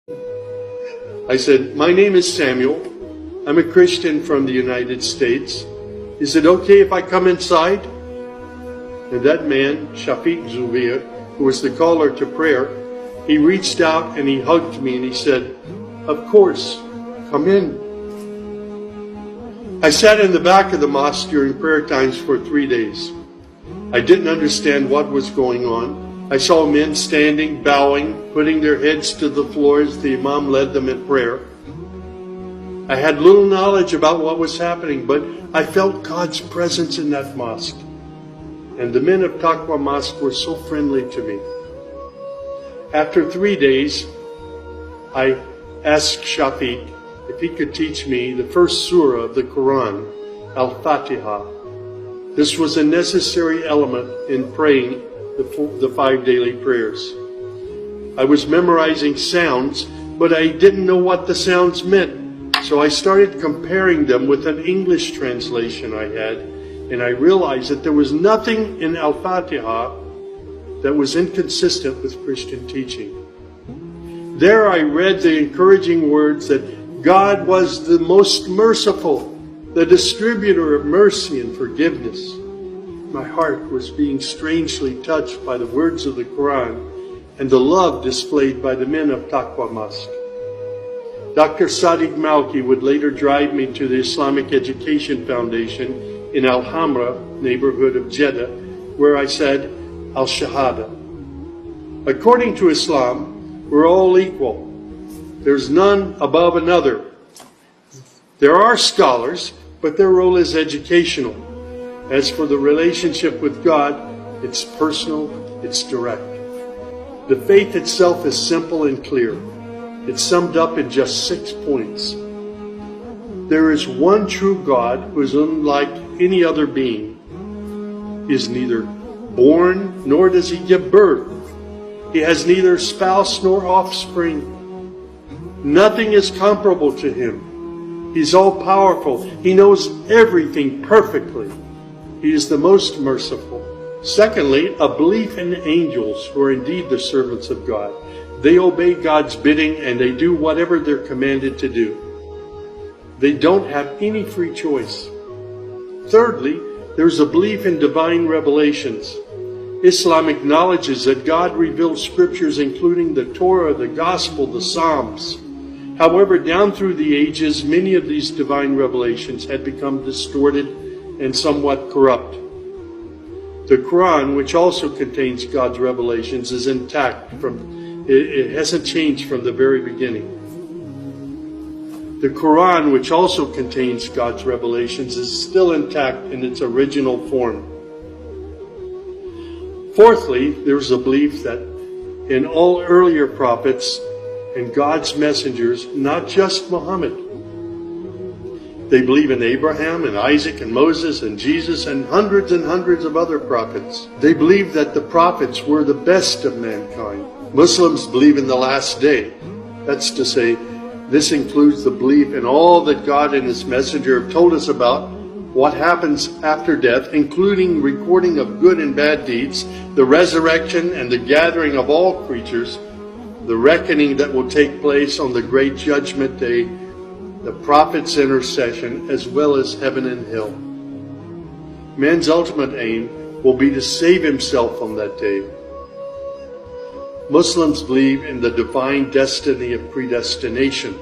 I said, "My name is Samuel. I'm a Christian from the United States. Is it okay if I come inside?" And that man, Revert, who was the caller to prayer, he reached out and he hugged me and he said, "Of course, come in." I sat in the back of the mosque during prayer times for 3 days. I didn't understand what was going on. I saw men standing, bowing, putting their heads to the floor as the Imam led them in prayer. I had little knowledge about what was happening, but I felt God's presence in that mosque. And the men of Taqwa Mosque were so friendly to me. After 3 days, I asked Shafiq if he could teach me the first surah of the Quran, Al-Fatiha. This was a necessary element in praying the 5 daily prayers. I was memorizing sounds, but I didn't know what the sounds meant. So I started comparing them with an English translation I had, and I realized that there was nothing in Al-Fatiha that was inconsistent with Christian teaching. There I read the encouraging words that God was the most merciful, the distributor of mercy and forgiveness. My heart was being strangely touched by the words of the Quran and the love displayed by the men of Taqwa Mosque. Dr. Sadiq Malki would later drive me to the Islamic Education Foundation in Al-Hamra neighborhood of Jeddah, where I said Al-Shahada. According to Islam, we're all equal. There's none above another. There are scholars, but their role is educational. As for the relationship with God, it's personal, it's direct. The faith itself is simple and clear. It's summed up in just 6 points. There is one true God who is unlike any other being. He is neither born nor does he give birth. He has neither spouse nor offspring. Nothing is comparable to him. He's all-powerful. He knows everything perfectly. He is the most merciful. Secondly, a belief in angels who are indeed the servants of God. They obey God's bidding and they do whatever they're commanded to do. They don't have any free choice. Thirdly, there's a belief in divine revelations. Islam acknowledges that God revealed scriptures including the Torah, the Gospel, the Psalms. However, down through the ages, many of these divine revelations had become distorted and somewhat corrupt. The Quran, which also contains God's revelations, is intact. It hasn't changed from the very beginning. The Quran, which also contains God's revelations, is still intact in its original form. Fourthly, there's a belief that in all earlier prophets and God's messengers, not just Muhammad. They believe in Abraham and Isaac and Moses and Jesus and hundreds of other prophets. They believe that the prophets were the best of mankind. Muslims believe in the last day. That's to say, this includes the belief in all that God and His messenger have told us about, what happens after death, including recording of good and bad deeds, the resurrection and the gathering of all creatures, the reckoning that will take place on the great judgment day, the prophet's intercession, as well as heaven and hell. Man's ultimate aim will be to save himself on that day. Muslims believe in the divine destiny of predestination.